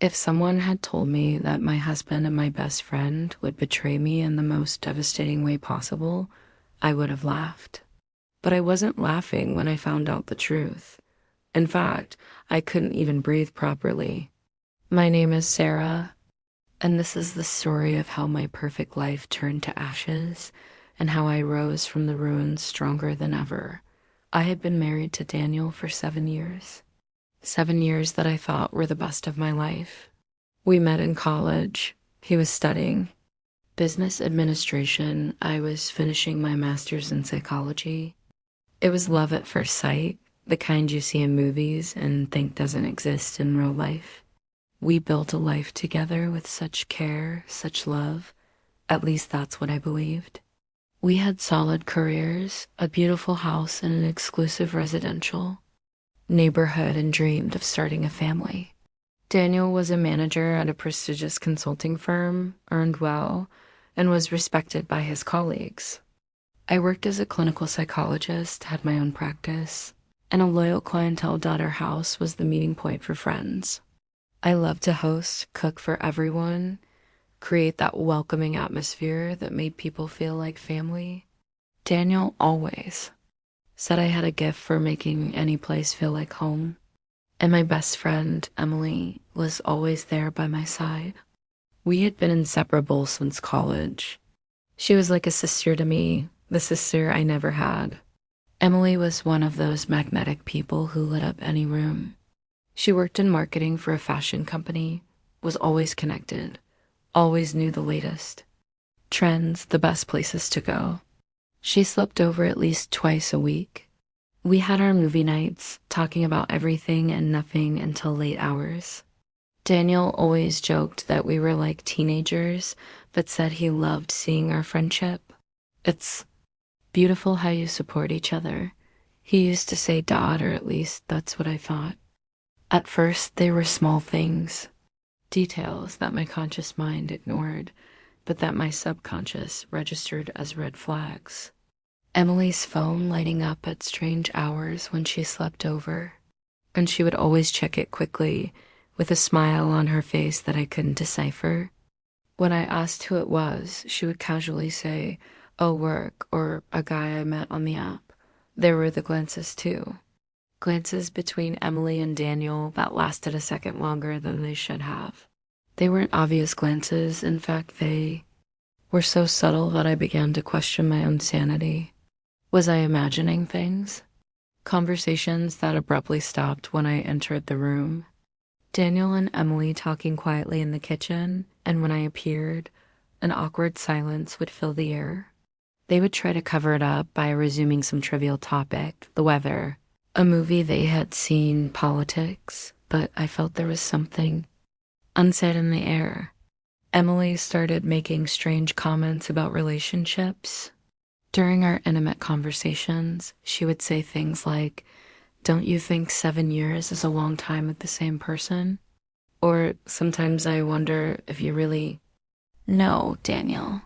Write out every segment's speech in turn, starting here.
If someone had told me that my husband and my best friend would betray me in the most devastating way possible, I would have laughed. But I wasn't laughing when I found out the truth. In fact, I couldn't even breathe properly. My name is Sarah, and this is the story of how my perfect life turned to ashes and how I rose from the ruins stronger than ever. I had been married to Daniel for 7 years. 7 years that I thought were the best of my life. We met in college. He was studying business administration. I was finishing my master's in psychology. It was love at first sight, the kind you see in movies and think doesn't exist in real life. We built a life together with such care, such love. At least that's what I believed. We had solid careers, a beautiful house in an exclusive residential neighborhood, and dreamed of starting a family. Daniel was a manager at a prestigious consulting firm, earned well, and was respected by his colleagues. I worked as a clinical psychologist, had my own practice, and a loyal clientele at our house was the meeting point for friends. I loved to host, cook for everyone, create that welcoming atmosphere that made people feel like family. Daniel always said I had a gift for making any place feel like home. And my best friend, Emily, was always there by my side. We had been inseparable since college. She was like a sister to me, the sister I never had. Emily was one of those magnetic people who lit up any room. She worked in marketing for a fashion company, was always connected, always knew the latest trends, the best places to go. She slept over at least twice a week. We had our movie nights, talking about everything and nothing until late hours. Daniel always joked that we were like teenagers, but said he loved seeing our friendship. It's beautiful how you support each other. He used to say dad, or at least that's what I thought. At first, they were small things, details that my conscious mind ignored, but that my subconscious registered as red flags. Emily's phone lighting up at strange hours when she slept over, and she would always check it quickly with a smile on her face that I couldn't decipher. When I asked who it was, she would casually say, "Oh, work," or "a guy I met on the app." There were the glances too. Glances between Emily and Daniel that lasted a second longer than they should have. They weren't obvious glances. In fact, they were so subtle that I began to question my own sanity. Was I imagining things? Conversations that abruptly stopped when I entered the room. Daniel and Emily talking quietly in the kitchen, and when I appeared, an awkward silence would fill the air. They would try to cover it up by resuming some trivial topic, the weather, a movie they had seen, politics, but I felt there was something unsaid in the air. Emily started making strange comments about relationships. During our intimate conversations, she would say things like, "Don't you think 7 years is a long time with the same person?" Or, "Sometimes I wonder if you really know Daniel."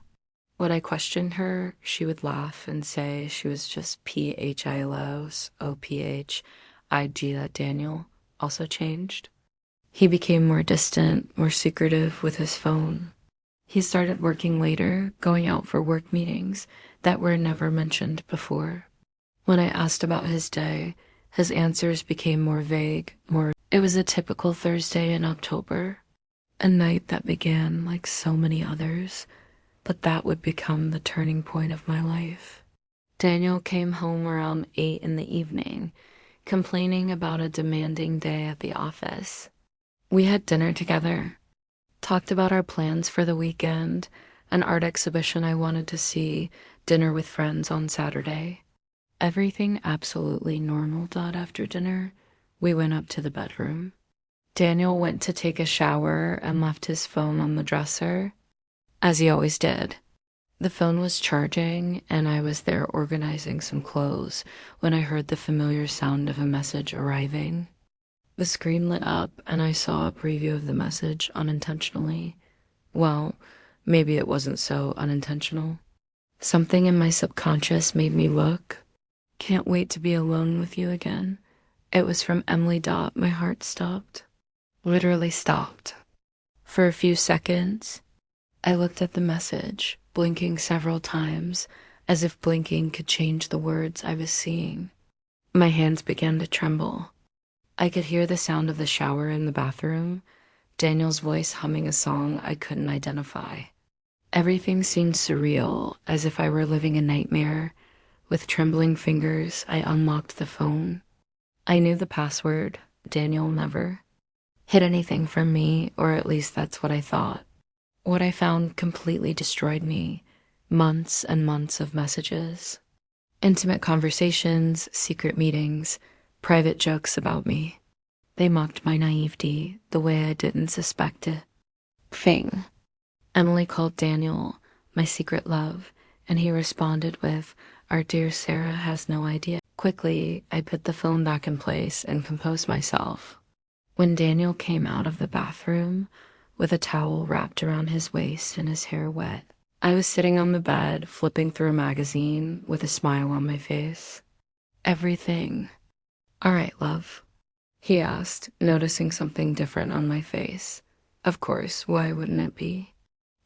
When I questioned her, she would laugh and say she was just PHILOs, OPHIG, that Daniel also changed. He became more distant, more secretive with his phone. He started working later, going out for work meetings that were never mentioned before. When I asked about his day, his answers became more vague, more. It was a typical Thursday in October, a night that began like so many others, but that would become the turning point of my life. Daniel came home around 8 in the evening, complaining about a demanding day at the office. We had dinner together, talked about our plans for the weekend, an art exhibition I wanted to see, dinner with friends on Saturday. Everything absolutely normal. After dinner, we went up to the bedroom. Daniel went to take a shower and left his phone on the dresser, as he always did. The phone was charging, and I was there organizing some clothes when I heard the familiar sound of a message arriving. The screen lit up, and I saw a preview of the message unintentionally. Well, maybe it wasn't so unintentional. Something in my subconscious made me look. "Can't wait to be alone with you again." It was from Emily. My heart stopped. Literally stopped. For a few seconds, I looked at the message, blinking several times, as if blinking could change the words I was seeing. My hands began to tremble. I could hear the sound of the shower in the bathroom, Daniel's voice humming a song I couldn't identify. Everything seemed surreal, as if I were living a nightmare. With trembling fingers, I unlocked the phone. I knew the password. Daniel never hid anything from me, or at least that's what I thought. What I found completely destroyed me. Months and months of messages. Intimate conversations, secret meetings, private jokes about me. They mocked my naivety the way I didn't suspect it. Fing. Emily called Daniel my secret love, and he responded with, "Our dear Sarah has no idea." Quickly, I put the phone back in place and composed myself. When Daniel came out of the bathroom with a towel wrapped around his waist and his hair wet, I was sitting on the bed, flipping through a magazine with a smile on my face. "Everything all right, love?" he asked, noticing something different on my face. Of course, why wouldn't it be?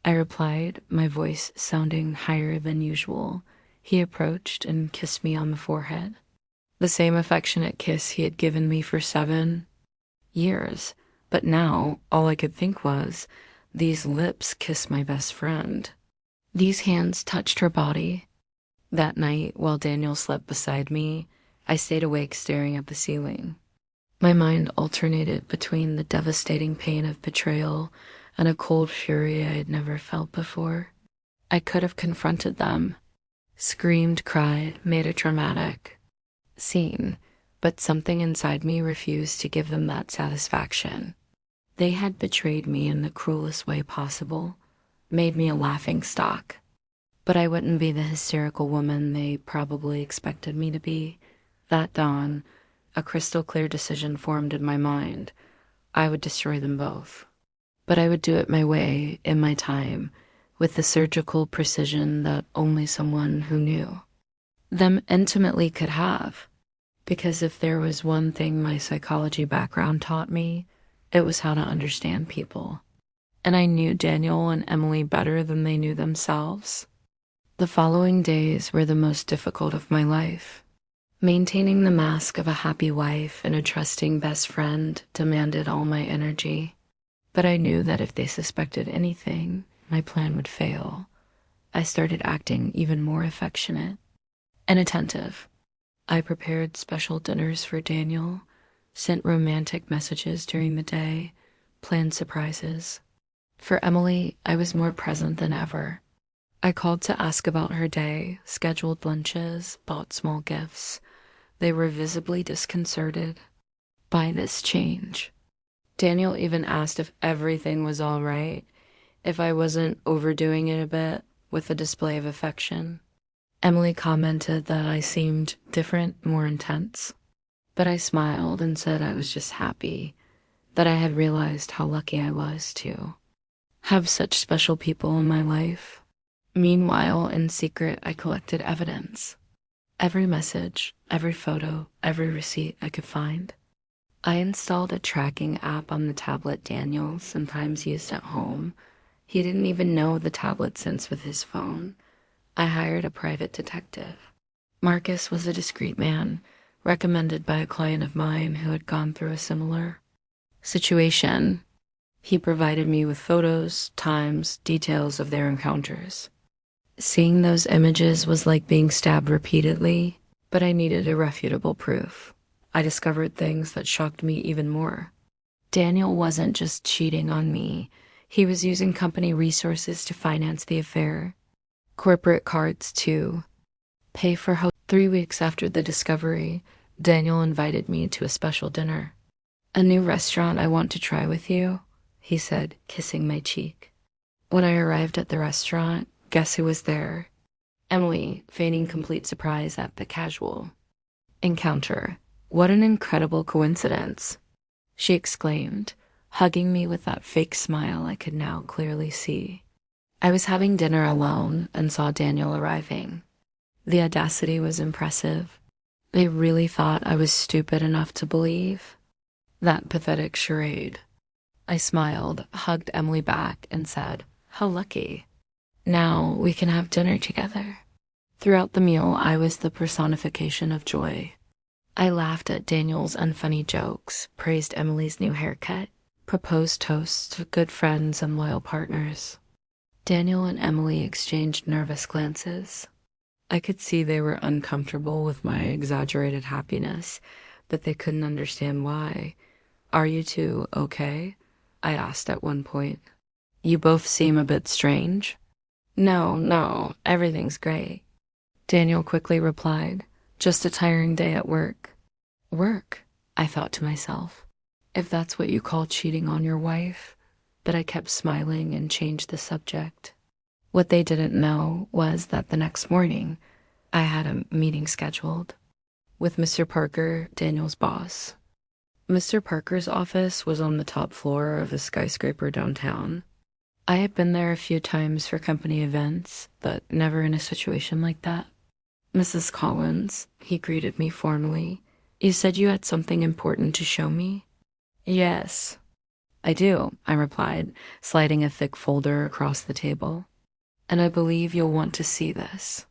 I replied, my voice sounding higher than usual. He approached and kissed me on the forehead. The same affectionate kiss he had given me for 7 years. But now, all I could think was, these lips kiss my best friend. These hands touched her body. That night, while Daniel slept beside me, I stayed awake staring at the ceiling. My mind alternated between the devastating pain of betrayal and a cold fury I had never felt before. I could have confronted them, screamed, cried, made a dramatic scene, but something inside me refused to give them that satisfaction. They had betrayed me in the cruelest way possible, made me a laughingstock. But I wouldn't be the hysterical woman they probably expected me to be. That dawn, a crystal clear decision formed in my mind. I would destroy them both. But I would do it my way, in my time, with the surgical precision that only someone who knew them intimately could have. Because if there was one thing my psychology background taught me, it was how to understand people. And I knew Daniel and Emily better than they knew themselves. The following days were the most difficult of my life. Maintaining the mask of a happy wife and a trusting best friend demanded all my energy. But I knew that if they suspected anything, my plan would fail. I started acting even more affectionate and attentive. I prepared special dinners for Daniel, sent romantic messages during the day, planned surprises. For Emily, I was more present than ever. I called to ask about her day, scheduled lunches, bought small gifts. They were visibly disconcerted by this change. Daniel even asked if everything was all right, if I wasn't overdoing it a bit with the display of affection. Emily commented that I seemed different, more intense. But I smiled and said I was just happy, that I had realized how lucky I was to have such special people in my life. Meanwhile, in secret, I collected evidence. Every message, every photo, every receipt I could find. I installed a tracking app on the tablet Daniel sometimes used at home. He didn't even know the tablet syncs with his phone. I hired a private detective. Marcus was a discreet man, recommended by a client of mine who had gone through a similar situation. He provided me with photos, times, details of their encounters. Seeing those images was like being stabbed repeatedly, but I needed irrefutable proof. I discovered things that shocked me even more. Daniel wasn't just cheating on me. He was using company resources to finance the affair. Corporate cards, too. Pay for 3 weeks after the discovery, Daniel invited me to a special dinner. "A new restaurant I want to try with you," he said, kissing my cheek. When I arrived at the restaurant, guess who was there? Emily, feigning complete surprise at the casual encounter. "What an incredible coincidence," she exclaimed, hugging me with that fake smile I could now clearly see. I was having dinner alone and saw Daniel arriving. The audacity was impressive. They really thought I was stupid enough to believe that pathetic charade. I smiled, hugged Emily back, and said, "How lucky. Now we can have dinner together." Throughout the meal, I was the personification of joy. I laughed at Daniel's unfunny jokes, praised Emily's new haircut, proposed toasts to good friends and loyal partners. Daniel and Emily exchanged nervous glances. I could see they were uncomfortable with my exaggerated happiness, but they couldn't understand why. "Are you two okay?" I asked at one point. "You both seem a bit strange." No, everything's great," Daniel quickly replied. "Just a tiring day at work." Work, I thought to myself. If that's what you call cheating on your wife. But I kept smiling and changed the subject. What they didn't know was that the next morning, I had a meeting scheduled with Mr. Parker, Daniel's boss. Mr. Parker's office was on the top floor of a skyscraper downtown. I had been there a few times for company events, but never in a situation like that. "Mrs. Collins," he greeted me formally. "You said you had something important to show me?" "Yes, I do," I replied, sliding a thick folder across the table. "And I believe you'll want to see this."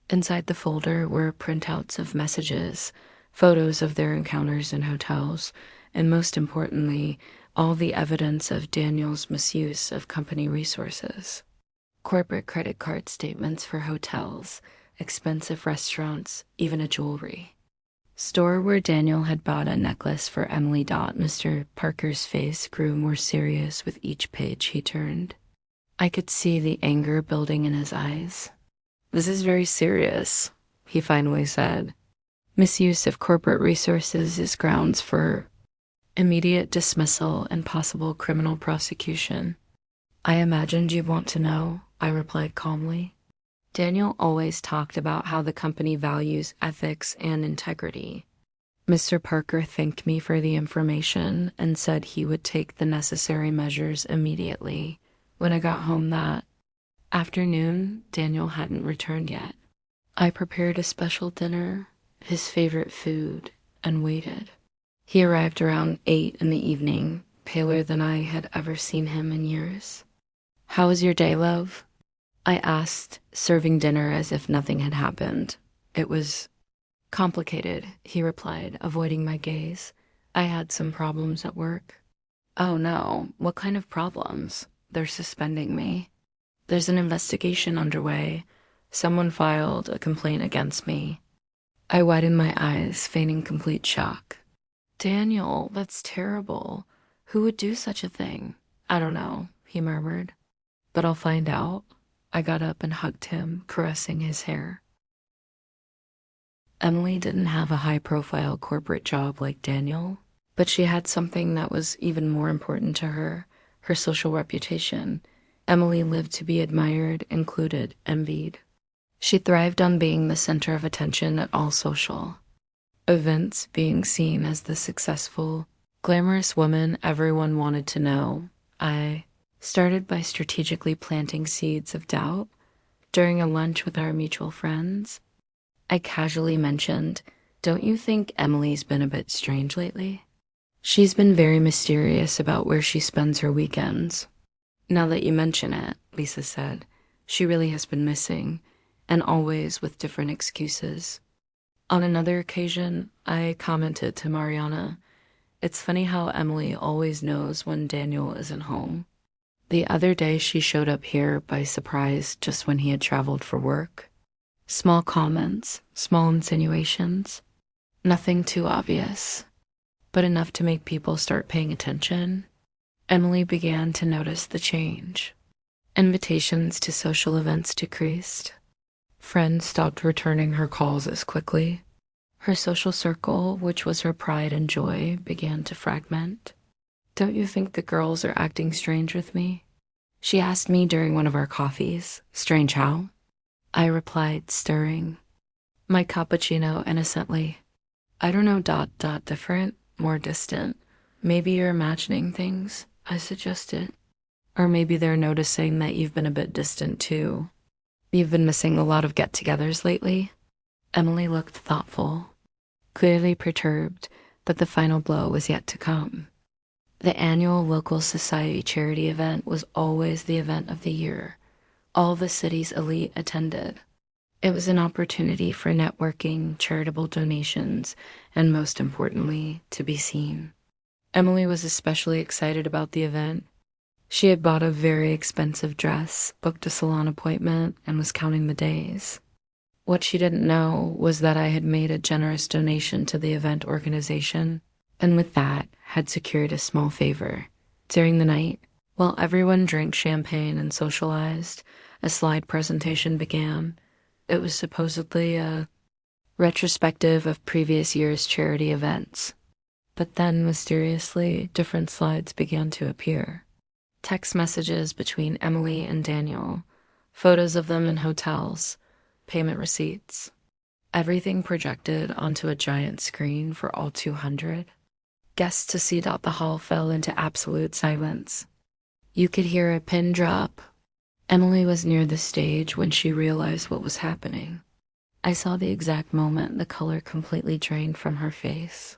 Inside the folder were printouts of messages, photos of their encounters in hotels, and most importantly, all the evidence of Daniel's misuse of company resources. Corporate credit card statements for hotels, expensive restaurants, even a jewelry store where Daniel had bought a necklace for Emily. Mr. Parker's face grew more serious with each page he turned. I could see the anger building in his eyes. "This is very serious," he finally said. "Misuse of corporate resources is grounds for immediate dismissal and possible criminal prosecution." "I imagined you'd want to know," I replied calmly. Daniel always talked about how the company values ethics and integrity. Mr. Parker thanked me for the information and said he would take the necessary measures immediately. When I got home that afternoon, Daniel hadn't returned yet. I prepared a special dinner, his favorite food, and waited. He arrived around 8 in the evening, paler than I had ever seen him in years. "How was your day, love?" I asked, serving dinner as if nothing had happened. "It was complicated," he replied, avoiding my gaze. "I had some problems at work." "Oh no, what kind of problems?" "They're suspending me. There's an investigation underway. Someone filed a complaint against me." I widened my eyes, feigning complete shock. "Daniel, that's terrible. Who would do such a thing?" "I don't know," he murmured. "But I'll find out." I got up and hugged him, caressing his hair. Emily didn't have a high-profile corporate job like Daniel, but she had something that was even more important to her, her social reputation. Emily lived to be admired, included, envied. She thrived on being the center of attention at all social events, being seen as the successful, glamorous woman everyone wanted to know. I started by strategically planting seeds of doubt. During a lunch with our mutual friends, I casually mentioned, "Don't you think Emily's been a bit strange lately?" "She's been very mysterious about where she spends her weekends." "Now that you mention it," Lisa said, "she really has been missing, and always with different excuses." On another occasion, I commented to Mariana, "It's funny how Emily always knows when Daniel isn't home." The other day she showed up here by surprise just when he had traveled for work. Small comments, small insinuations, nothing too obvious, but enough to make people start paying attention. Emily began to notice the change. Invitations to social events decreased. Friends stopped returning her calls as quickly. Her social circle, which was her pride and joy, began to fragment. "Don't you think the girls are acting strange with me?" she asked me during one of our coffees. "Strange how?" I replied, stirring my cappuccino innocently. "I don't know, different, more distant. Maybe you're imagining things," I suggested. "Or maybe they're noticing that you've been a bit distant too. You've been missing a lot of get-togethers lately." Emily looked thoughtful, clearly perturbed that the final blow was yet to come. The annual local society charity event was always the event of the year. All the city's elite attended. It was an opportunity for networking, charitable donations, and most importantly, to be seen. Emily was especially excited about the event. She had bought a very expensive dress, booked a salon appointment, and was counting the days. What she didn't know was that I had made a generous donation to the event organization, and with that, had secured a small favor. During the night, while everyone drank champagne and socialized, a slide presentation began. It was supposedly a retrospective of previous year's charity events. But then, mysteriously, different slides began to appear. Text messages between Emily and Daniel, photos of them in hotels, payment receipts. Everything projected onto a giant screen for all 200. Guests to seat out the hall fell into absolute silence. You could hear a pin drop. Emily was near the stage when she realized what was happening. I saw the exact moment the color completely drained from her face.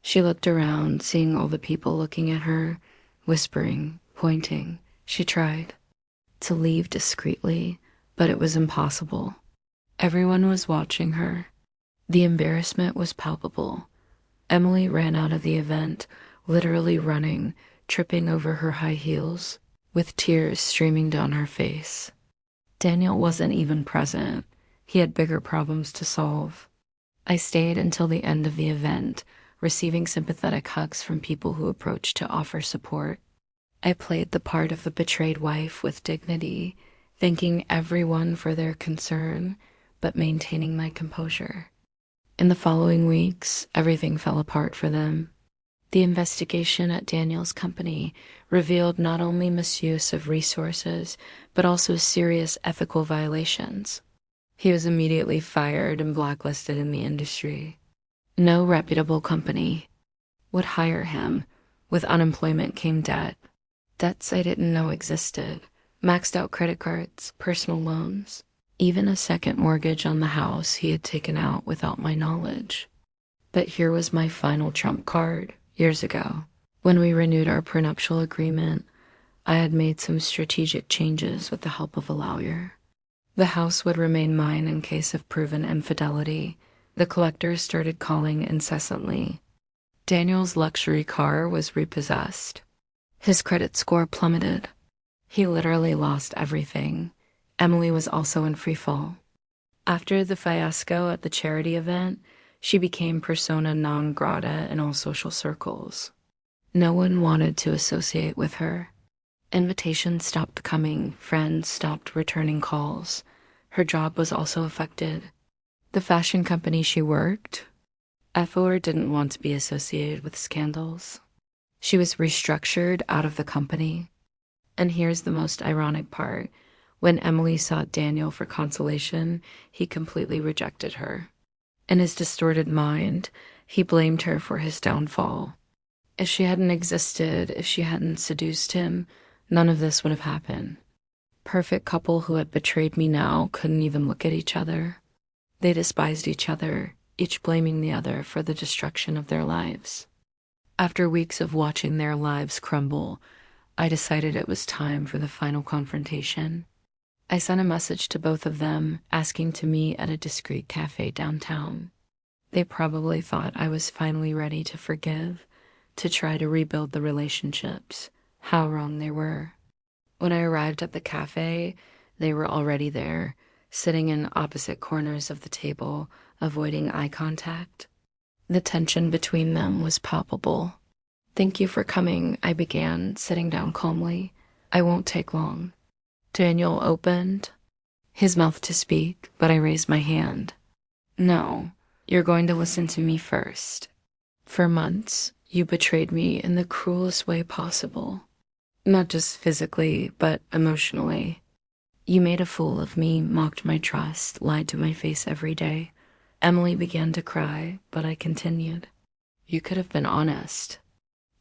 She looked around, seeing all the people looking at her, whispering, pointing. She tried to leave discreetly, but it was impossible. Everyone was watching her. The embarrassment was palpable. Emily ran out of the event, literally running, tripping over her high heels, with tears streaming down her face. Daniel wasn't even present. He had bigger problems to solve. I stayed until the end of the event, receiving sympathetic hugs from people who approached to offer support. I played the part of the betrayed wife with dignity, thanking everyone for their concern, but maintaining my composure. In the following weeks, everything fell apart for them. The investigation at Daniel's company revealed not only misuse of resources, but also serious ethical violations. He was immediately fired and blacklisted in the industry. No reputable company would hire him. With unemployment came debt. Debts I didn't know existed. Maxed out credit cards, personal loans. Even a second mortgage on the house he had taken out without my knowledge. But here was my final trump card. Years ago, when we renewed our prenuptial agreement, I had made some strategic changes with the help of a lawyer. The house would remain mine in case of proven infidelity. The collectors started calling incessantly. Daniel's luxury car was repossessed. His credit score plummeted. He literally lost everything. Emily was also in free fall. After the fiasco at the charity event, she became persona non grata in all social circles. No one wanted to associate with her. Invitations stopped coming, friends stopped returning calls. Her job was also affected. The fashion company she worked for didn't want to be associated with scandals. She was restructured out of the company. And here's the most ironic part. When Emily sought Daniel for consolation, he completely rejected her. In his distorted mind, he blamed her for his downfall. If she hadn't existed, if she hadn't seduced him, none of this would have happened. Perfect couple who had betrayed me now couldn't even look at each other. They despised each other, each blaming the other for the destruction of their lives. After weeks of watching their lives crumble, I decided it was time for the final confrontation. I sent a message to both of them, asking to meet at a discreet cafe downtown. They probably thought I was finally ready to forgive, to try to rebuild the relationships. How wrong they were. When I arrived at the cafe, they were already there, sitting in opposite corners of the table, avoiding eye contact. The tension between them was palpable. "Thank you for coming," I began, sitting down calmly. "I won't take long." Daniel opened his mouth to speak, but I raised my hand. "No, you're going to listen to me first. For months, you betrayed me in the cruelest way possible. Not just physically, but emotionally. You made a fool of me, mocked my trust, lied to my face every day." Emily began to cry, but I continued. "You could have been honest.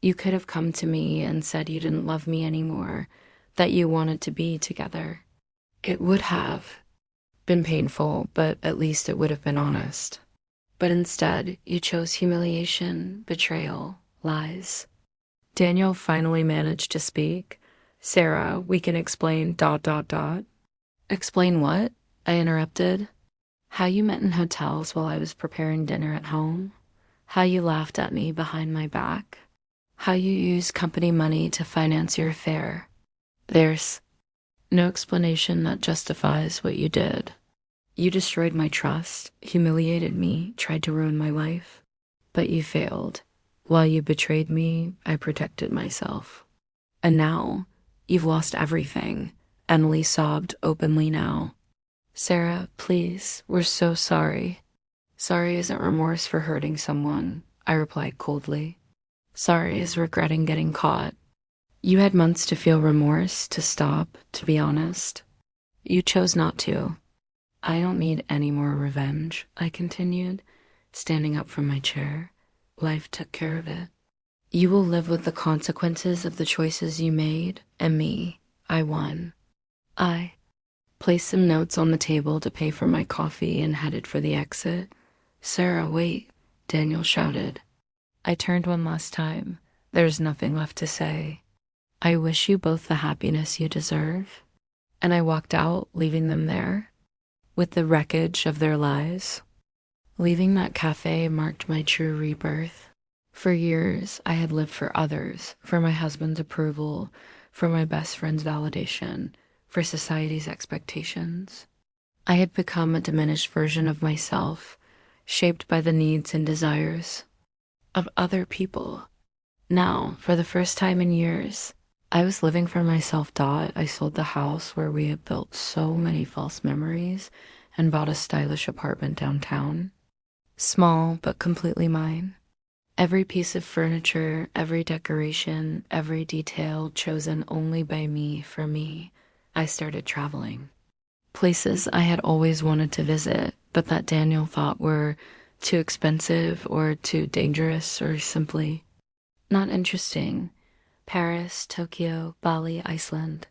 You could have come to me and said you didn't love me anymore, that you wanted to be together. It would have been painful, but at least it would have been honest. But instead, you chose humiliation, betrayal, lies. Daniel finally managed to speak. Sarah, we can explain dot dot dot. Explain what? I interrupted. How you met in hotels while I was preparing dinner at home. How you laughed at me behind my back. How you used company money to finance your affair. There's no explanation that justifies what you did. You destroyed my trust, humiliated me, tried to ruin my life. But you failed. While you betrayed me, I protected myself. And now, you've lost everything. Emily sobbed openly now. Sarah, please, we're so sorry. Sorry isn't remorse for hurting someone, I replied coldly. Sorry is regretting getting caught. You had months to feel remorse, to stop, to be honest. You chose not to. I don't need any more revenge, I continued, standing up from my chair. Life took care of it. You will live with the consequences of the choices you made, and me, I won. I placed some notes on the table to pay for my coffee and headed for the exit. Sarah, wait, Daniel shouted. I turned one last time. There's nothing left to say. I wish you both the happiness you deserve. And I walked out, leaving them there, with the wreckage of their lives. Leaving that cafe marked my true rebirth. For years, I had lived for others, for my husband's approval, for my best friend's validation, for society's expectations. I had become a diminished version of myself, shaped by the needs and desires of other people. Now, for the first time in years, I was living for myself. I sold the house where we had built so many false memories and bought a stylish apartment downtown. Small, but completely mine. Every piece of furniture, every decoration, every detail chosen only by me for me. I started traveling. Places I had always wanted to visit, but that Daniel thought were too expensive or too dangerous or simply not interesting. Paris, Tokyo, Bali, Iceland.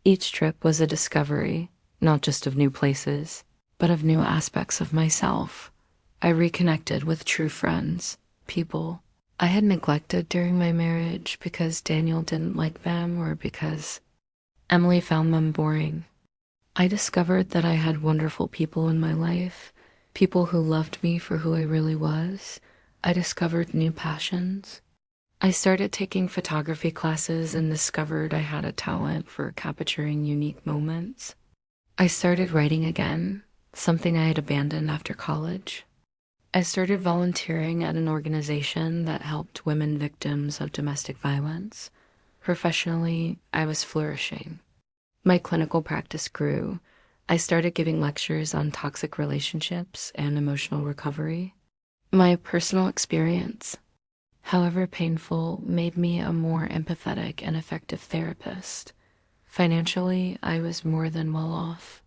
Each trip was a discovery, not just of new places, but of new aspects of myself. I reconnected with true friends, people I had neglected during my marriage because Daniel didn't like them or because Emily found them boring. I discovered that I had wonderful people in my life, people who loved me for who I really was. I discovered new passions. I started taking photography classes and discovered I had a talent for capturing unique moments. I started writing again, something I had abandoned after college. I started volunteering at an organization that helped women victims of domestic violence. Professionally, I was flourishing. My clinical practice grew. I started giving lectures on toxic relationships and emotional recovery. My personal experience, however painful, made me a more empathetic and effective therapist. Financially, I was more than well off.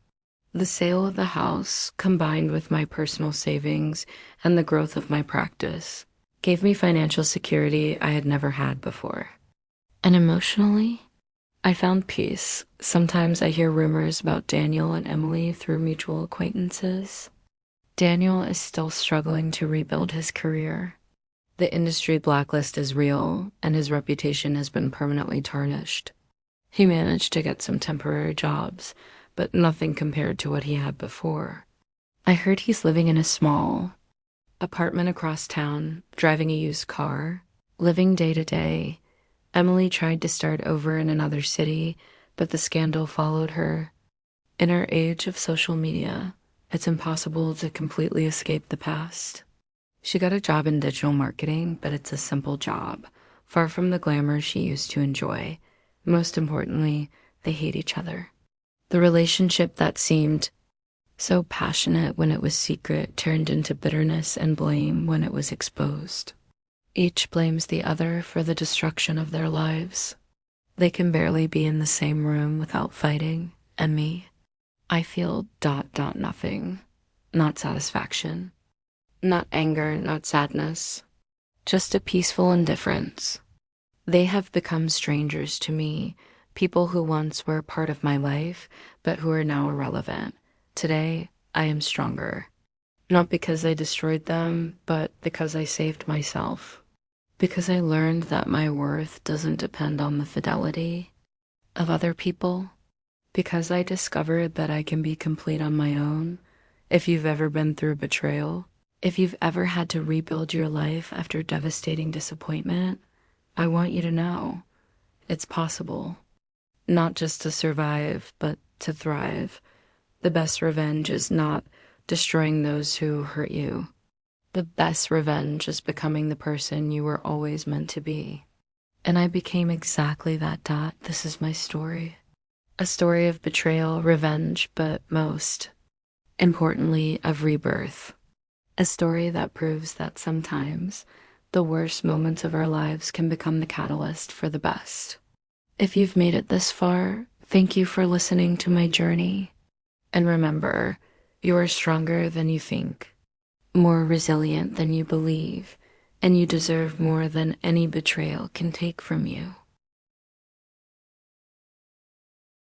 The sale of the house, combined with my personal savings and the growth of my practice, gave me financial security I had never had before. And emotionally, I found peace. Sometimes I hear rumors about Daniel and Emily through mutual acquaintances. Daniel is still struggling to rebuild his career. The industry blacklist is real, and his reputation has been permanently tarnished. He managed to get some temporary jobs, but nothing compared to what he had before. I heard he's living in a small apartment across town, driving a used car, living day to day. Emily tried to start over in another city, but the scandal followed her. In our age of social media, it's impossible to completely escape the past. She got a job in digital marketing, but it's a simple job, far from the glamour she used to enjoy. Most importantly, they hate each other. The relationship that seemed so passionate when it was secret turned into bitterness and blame when it was exposed. Each blames the other for the destruction of their lives. They can barely be in the same room without fighting, and me, I feel nothing, not satisfaction, not anger, not sadness, just a peaceful indifference. They have become strangers to me, people who once were part of my life, but who are now irrelevant. Today, I am stronger. Not because I destroyed them, but because I saved myself. Because I learned that my worth doesn't depend on the fidelity of other people. Because I discovered that I can be complete on my own. If you've ever been through betrayal, if you've ever had to rebuild your life after devastating disappointment, I want you to know it's possible. Not just to survive, but to thrive. The best revenge is not destroying those who hurt you. The best revenge is becoming the person you were always meant to be. And I became exactly that. This is my story. A story of betrayal, revenge, but most importantly, of rebirth. A story that proves that sometimes the worst moments of our lives can become the catalyst for the best. If you've made it this far, thank you for listening to my journey. And remember, you are stronger than you think, more resilient than you believe, and you deserve more than any betrayal can take from you.